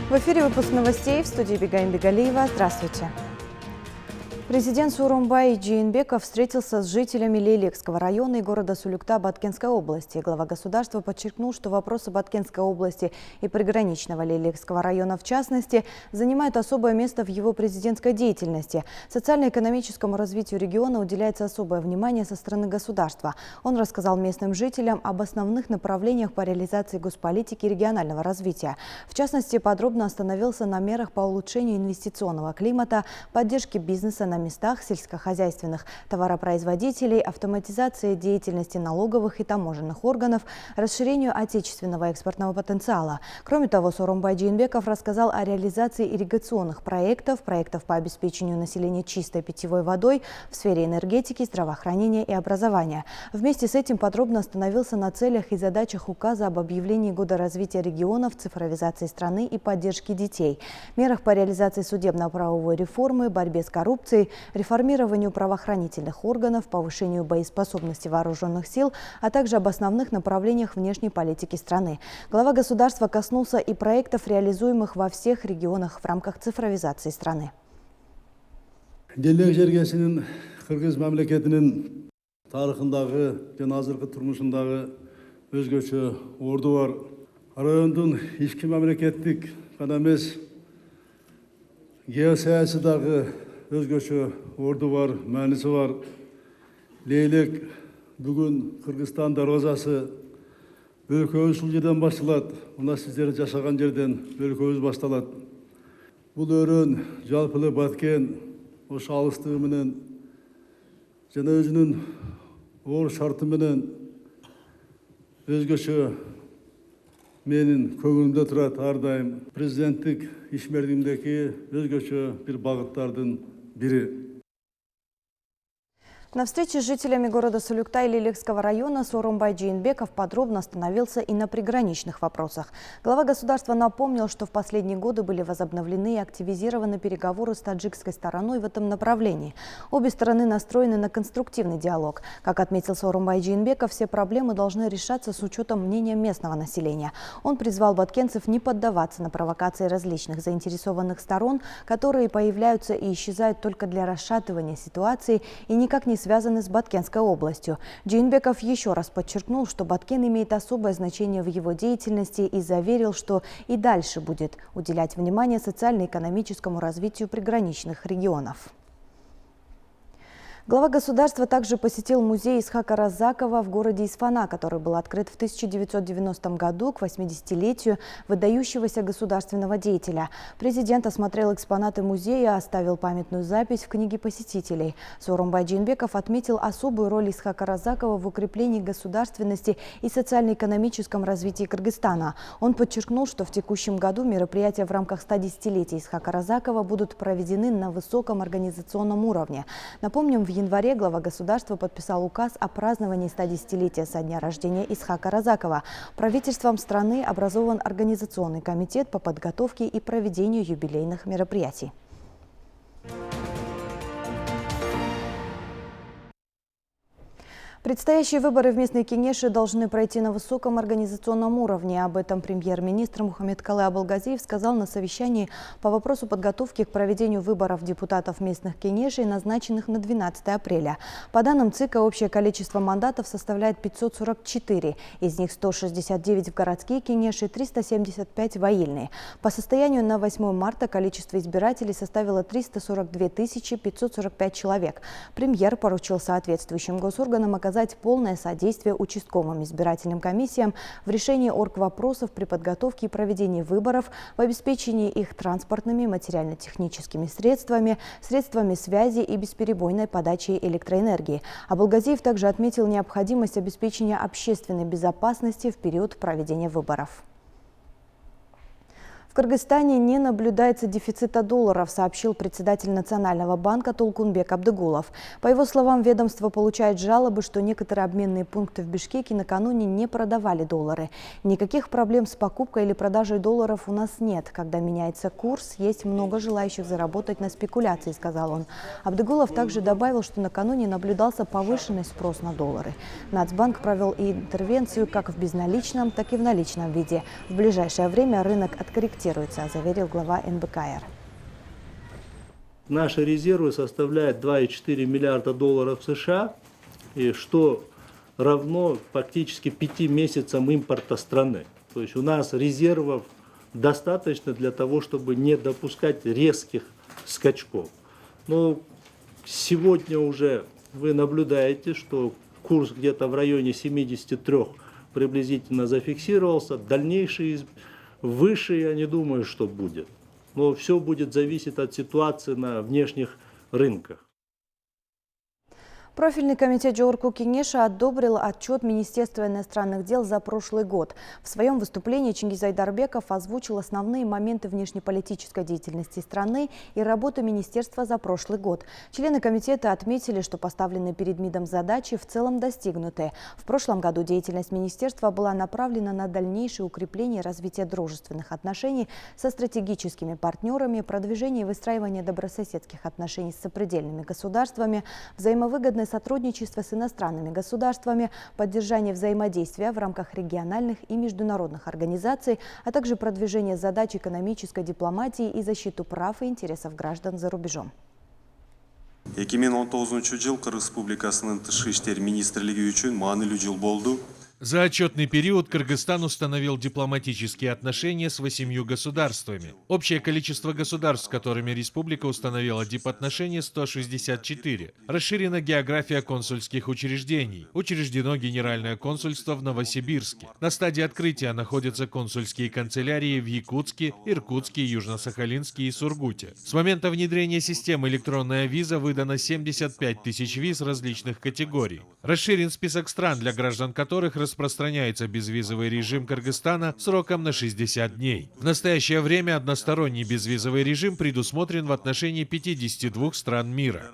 В эфире выпуск новостей, в студии Бегаим Бегалиева. Здравствуйте. Президент Сооронбай Жээнбеков встретился с жителями Лейлекского района и города Сулюкта Баткенской области. Глава государства подчеркнул, что вопросы Баткенской области и приграничного Лейлекского района в частности занимают особое место в его президентской деятельности. Социально-экономическому развитию региона уделяется особое внимание со стороны государства. Он рассказал местным жителям об основных направлениях по реализации госполитики регионального развития. В частности, подробно остановился на мерах по улучшению инвестиционного климата, поддержке бизнеса на местах сельскохозяйственных товаропроизводителей, автоматизации деятельности налоговых и таможенных органов, расширению отечественного экспортного потенциала. Кроме того, Сооронбай Жээнбеков рассказал о реализации ирригационных проектов по обеспечению населения чистой питьевой водой в сфере энергетики, здравоохранения и образования. Вместе с этим подробно остановился на целях и задачах указа об объявлении Года развития регионов, цифровизации страны и поддержки детей, мерах по реализации судебно-правовой реформы, борьбе с коррупцией, реформированию правоохранительных органов, повышению боеспособности вооруженных сил, а также об основных направлениях внешней политики страны. Глава государства коснулся и проектов, реализуемых во всех регионах в рамках цифровизации страны. Кыргыз мамлекетинин тарыхындагы жана азыркы турмушундагы өзгөчө орду бар. Райондун ички мамлекеттик гана эмес геосаясийдагы өзгөчө орду бар, мааниси бар. Лейлек бүгүн Кыргызстан дарбазасы өлкөбүз ушул жерден башталат. Мына сиздер жашаган жерден өлкөбүз башталат. Бул өрөн жалпы эле Баткен ошо алыстыгы менен жана өзүнүн оор шарты менен өзгөчө менин көңүлүмдө турат ар дайым. Президенттик ишмердигимдеги өзгөчө бир багыттардын бири. На встрече с жителями города Сулюкта и Лейлекского района Сооронбай Жээнбеков подробно остановился и на приграничных вопросах. Глава государства напомнил, что в последние годы были возобновлены и активизированы переговоры с таджикской стороной в этом направлении. Обе стороны настроены на конструктивный диалог. Как отметил Сооронбай Жээнбеков, все проблемы должны решаться с учетом мнения местного населения. Он призвал баткенцев не поддаваться на провокации различных заинтересованных сторон, которые появляются и исчезают только для расшатывания ситуации и никак не связаны с Баткенской областью. Жээнбеков еще раз подчеркнул, что Баткен имеет особое значение в его деятельности и заверил, что и дальше будет уделять внимание социально-экономическому развитию приграничных регионов. Глава государства также посетил музей Исхака Раззакова в городе Исфана, который был открыт в 1990 году к 80-летию выдающегося государственного деятеля. Президент осмотрел экспонаты музея, оставил памятную запись в книге посетителей. Сооронбай Жээнбеков отметил особую роль Исхака Раззакова в укреплении государственности и социально-экономическом развитии Кыргызстана. Он подчеркнул, что в текущем году мероприятия в рамках 110-летия Исхака Раззакова будут проведены на высоком организационном уровне. Напомним, в январе глава государства подписал указ о праздновании 110-летия со дня рождения Исхака Раззакова. Правительством страны образован Организационный комитет по подготовке и проведению юбилейных мероприятий. Предстоящие выборы в местные кенеши должны пройти на высоком организационном уровне. Об этом премьер-министр Мухаммедкалый Абылгазиев сказал на совещании по вопросу подготовки к проведению выборов депутатов местных кенешей, назначенных на 12 апреля. По данным ЦИКа, общее количество мандатов составляет 544. Из них 169 в городские кенеши, 375 в аильные. По состоянию на 8 марта количество избирателей составило 342 545 человек. Премьер поручил соответствующим госорганам оказать полное содействие участковым избирательным комиссиям в решении оргвопросов при подготовке и проведении выборов, в обеспечении их транспортными, материально-техническими средствами, средствами связи и бесперебойной подачей электроэнергии. Абылгазиев также отметил необходимость обеспечения общественной безопасности в период проведения выборов. В Кыргызстане не наблюдается дефицита долларов, сообщил председатель Национального банка Толкунбек Абдыгулов. По его словам, ведомство получает жалобы, что некоторые обменные пункты в Бишкеке накануне не продавали доллары. Никаких проблем с покупкой или продажей долларов у нас нет. Когда меняется курс, есть много желающих заработать на спекуляции, сказал он. Абдыгулов также добавил, что накануне наблюдался повышенный спрос на доллары. Нацбанк провел интервенцию как в безналичном, так и в наличном виде. В ближайшее время рынок откорректирует фиксируется, заверил глава НБКР. Наши резервы составляют 2,4 миллиарда долларов США, и что равно фактически 5 месяцам импорта страны. То есть у нас резервов достаточно для того, чтобы не допускать резких скачков. Но сегодня уже вы наблюдаете, что курс где-то в районе 73 приблизительно зафиксировался. Дальнейший выше я не думаю, что будет. Но все будет зависеть от ситуации на внешних рынках. Профильный комитет Джоорку Кенеша одобрил отчет Министерства иностранных дел за прошлый год. В своем выступлении Чингиз Айдарбеков озвучил основные моменты внешнеполитической деятельности страны и работы министерства за прошлый год. Члены комитета отметили, что поставленные перед МИДом задачи в целом достигнуты. В прошлом году деятельность министерства была направлена на дальнейшее укрепление и развитие дружественных отношений со стратегическими партнерами, продвижение и выстраивание добрососедских отношений с сопредельными государствами, взаимовыгодное сотрудничество с иностранными государствами, поддержание взаимодействия в рамках региональных и международных организаций, а также продвижение задач экономической дипломатии и защиту прав и интересов граждан за рубежом. 2019 жыл Кыргыз Республикасынын тышкы иштер министрлиги үчүн маанилүү жыл болду. За отчетный период Кыргызстан установил дипломатические отношения с 8 государствами. Общее количество государств, с которыми республика установила дипотношения, 164. Расширена география консульских учреждений. Учреждено Генеральное консульство в Новосибирске. На стадии открытия находятся консульские канцелярии в Якутске, Иркутске, Южно-Сахалинске и Сургуте. С момента внедрения системы электронная виза выдано 75 тысяч виз различных категорий. Расширен список стран, для граждан которых распространяется безвизовый режим Кыргызстана сроком на 60 дней. В настоящее время односторонний безвизовый режим предусмотрен в отношении 52 стран мира.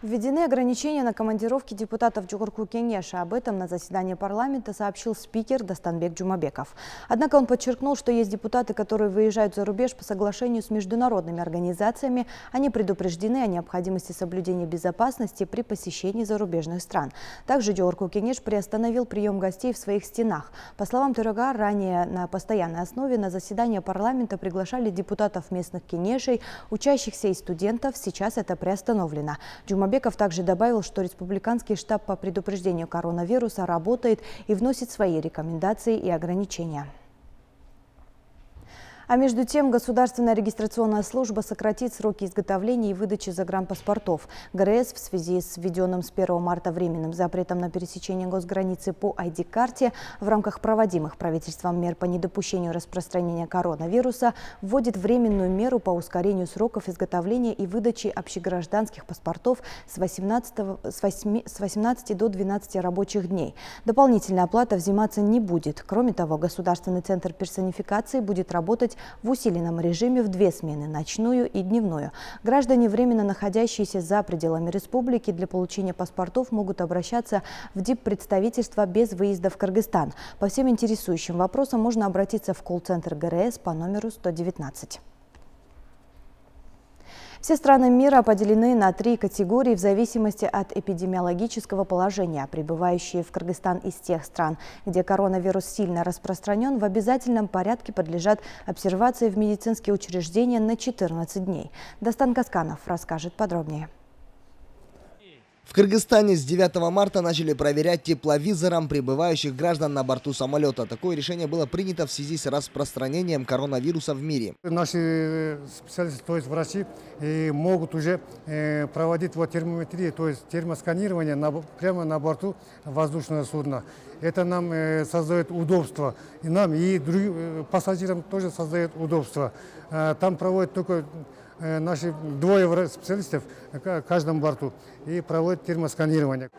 Введены ограничения на командировки депутатов Джоорку Кенеша. Об этом на заседании парламента сообщил спикер Дастанбек Джумабеков. Однако он подчеркнул, что есть депутаты, которые выезжают за рубеж по соглашению с международными организациями. Они предупреждены о необходимости соблюдения безопасности при посещении зарубежных стран. Также Джоорку Кенеш приостановил прием гостей в своих стенах. По словам Төрага, ранее на постоянной основе на заседание парламента приглашали депутатов местных кенешей, учащихся и студентов. Сейчас это приостановлено. Джумабеков также добавил, что республиканский штаб по предупреждению коронавируса работает и вносит свои рекомендации и ограничения. А между тем, Государственная регистрационная служба сократит сроки изготовления и выдачи загранпаспортов. ГРС в связи с введенным с 1 марта временным запретом на пересечение госграницы по ID-карте в рамках проводимых правительством мер по недопущению распространения коронавируса вводит временную меру по ускорению сроков изготовления и выдачи общегражданских паспортов с 18 до 12 рабочих дней. Дополнительная оплата взиматься не будет. Кроме того, Государственный центр персонификации будет работать в усиленном режиме в 2 смены – ночную и дневную. Граждане, временно находящиеся за пределами республики, для получения паспортов могут обращаться в диппредставительство без выезда в Кыргызстан. По всем интересующим вопросам можно обратиться в колл-центр ГРС по номеру 119. Все страны мира поделены на 3 категории в зависимости от эпидемиологического положения. Прибывающие в Кыргызстан из тех стран, где коронавирус сильно распространен, в обязательном порядке подлежат обсервации в медицинские учреждения на 14 дней. Дастан Касканов расскажет подробнее. В Кыргызстане с 9 марта начали проверять тепловизором прибывающих граждан на борту самолета. Такое решение было принято в связи с распространением коронавируса в мире. Наши специалисты, то есть врачи, могут уже проводить термометрию, то есть термосканирование прямо на борту воздушного судна. Это нам создает удобство. И нам, и другим пассажирам тоже создает удобство. Там проводят только наши 2 специалистов на каждом борту и проводят термосканирование.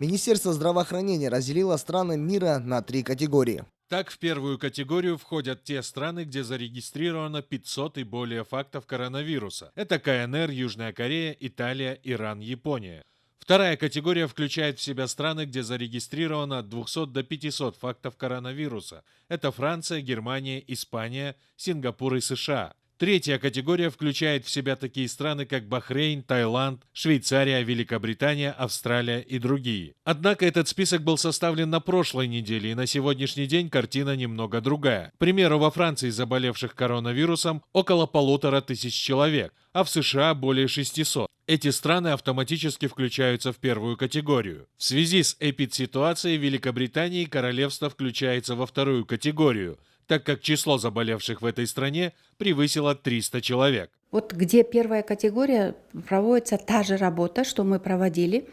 Министерство здравоохранения разделило страны мира на 3 категории. Так, в первую категорию входят те страны, где зарегистрировано 500 и более фактов коронавируса. Это КНР, Южная Корея, Италия, Иран, Япония. Вторая категория включает в себя страны, где зарегистрировано от 200 до 500 фактов коронавируса. Это Франция, Германия, Испания, Сингапур и США. Третья категория включает в себя такие страны, как Бахрейн, Таиланд, Швейцария, Великобритания, Австралия и другие. Однако этот список был составлен на прошлой неделе, и на сегодняшний день картина немного другая. К примеру, во Франции заболевших коронавирусом около 1500 человек, а в США более 600. Эти страны автоматически включаются в первую категорию. В связи с эпидситуацией в Великобритании королевство включается во вторую категорию, так как число заболевших в этой стране превысило 300 человек. Вот где первая категория, проводится та же работа, что мы проводили.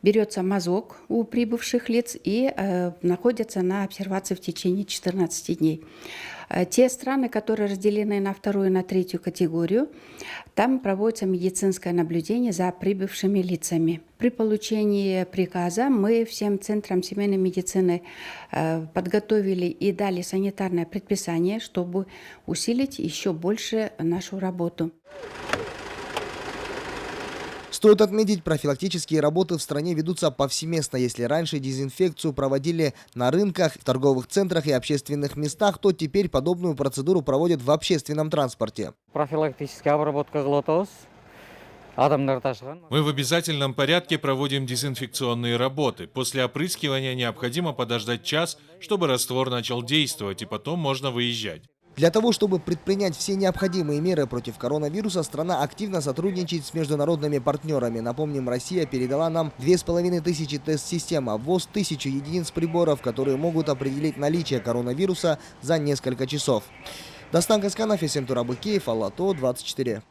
Берется мазок у прибывших лиц и находятся на обсервации в течение 14 дней. Те страны, которые разделены на вторую и на третью категорию, там проводится медицинское наблюдение за прибывшими лицами. При получении приказа мы всем центрам семейной медицины подготовили и дали санитарное предписание, чтобы усилить еще больше нашу работу. Стоит отметить, профилактические работы в стране ведутся повсеместно. Если раньше дезинфекцию проводили на рынках, в торговых центрах и общественных местах, то теперь подобную процедуру проводят в общественном транспорте. Профилактическая обработка глотос. Мы в обязательном порядке проводим дезинфекционные работы. После опрыскивания необходимо подождать час, чтобы раствор начал действовать, и потом можно выезжать. Для того, чтобы предпринять все необходимые меры против коронавируса, страна активно сотрудничает с международными партнерами. Напомним, Россия передала нам 2500 тест-систем, а ввоз 1000 единиц приборов, которые могут определить наличие коронавируса за несколько часов. Дастан Касканов, Есен Турабыкеев, Алато, 24.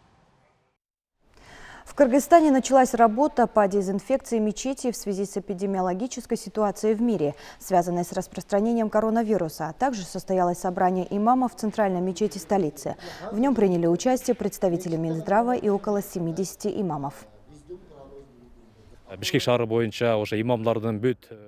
В Кыргызстане началась работа по дезинфекции мечетей в связи с эпидемиологической ситуацией в мире, связанной с распространением коронавируса. А также состоялось собрание имамов в центральной мечети столицы. В нем приняли участие представители Минздрава и около 70 имамов.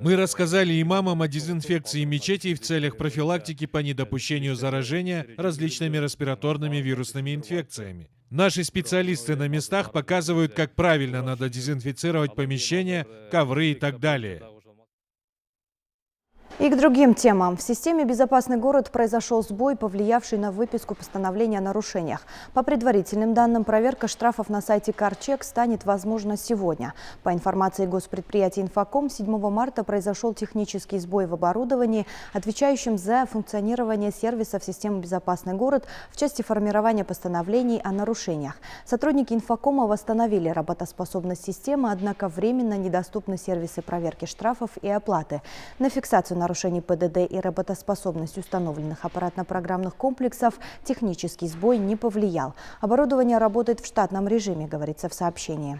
Мы рассказали имамам о дезинфекции мечетей в целях профилактики по недопущению заражения различными респираторными вирусными инфекциями. Наши специалисты на местах показывают, как правильно надо дезинфицировать помещения, ковры и так далее. И к другим темам. В системе «Безопасный город» произошел сбой, повлиявший на выписку постановления о нарушениях. По предварительным данным, проверка штрафов на сайте CarCheck станет возможна сегодня. По информации госпредприятия «Инфоком», 7 марта произошел технический сбой в оборудовании, отвечающем за функционирование сервисов системы «Безопасный город» в части формирования постановлений о нарушениях. Сотрудники «Инфокома» восстановили работоспособность системы, однако временно недоступны сервисы проверки штрафов и оплаты. На фиксацию нарушений ПДД и работоспособность установленных аппаратно-программных комплексов технический сбой не повлиял. Оборудование работает в штатном режиме, говорится в сообщении.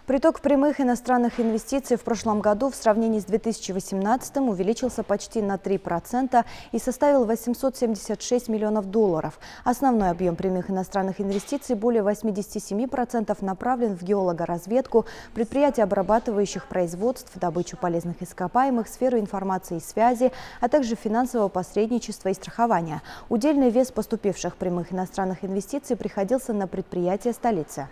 Приток прямых иностранных инвестиций в прошлом году в сравнении с 2018 увеличился почти на 3% и составил 876 миллионов долларов. Основной объем прямых иностранных инвестиций, более 87%, направлен в геологоразведку, предприятия, обрабатывающих производств, добычу полезных ископаемых, сферу информации и связи, а также финансового посредничества и страхования. Удельный вес поступивших прямых иностранных инвестиций приходился на предприятия столицы.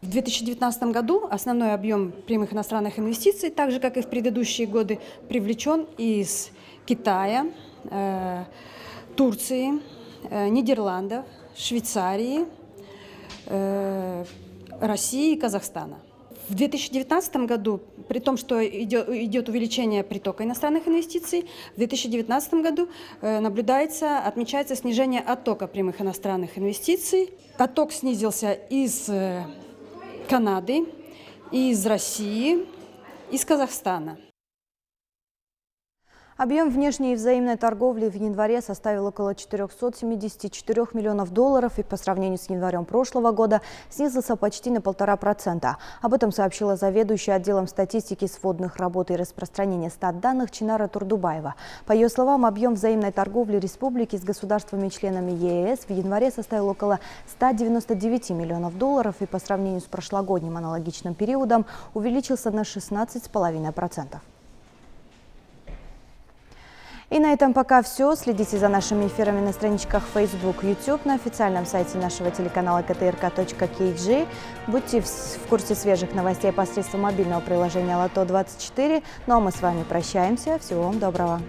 В 2019 году основной объем прямых иностранных инвестиций, так же как и в предыдущие годы, привлечен из Китая, Турции, Нидерландов, Швейцарии, России и Казахстана. В 2019 году, при том, что идет увеличение притока иностранных инвестиций, в 2019 году отмечается снижение оттока прямых иностранных инвестиций. Отток снизился из Канады, из России, из Казахстана. Объем внешней и взаимной торговли в январе составил около 474 миллионов долларов и по сравнению с январем прошлого года снизился почти на 1,5%. Об этом сообщила заведующая отделом статистики сводных работ и распространения статданных Чинара Турдубаева. По ее словам, объем взаимной торговли республики с государствами-членами ЕС в январе составил около 199 миллионов долларов и по сравнению с прошлогодним аналогичным периодом увеличился на 16,5%. И на этом пока все. Следите за нашими эфирами на страничках Facebook, YouTube, на официальном сайте нашего телеканала ktrk.kg. Будьте в курсе свежих новостей посредством мобильного приложения Лото 24. Ну а мы с вами прощаемся. Всего вам доброго.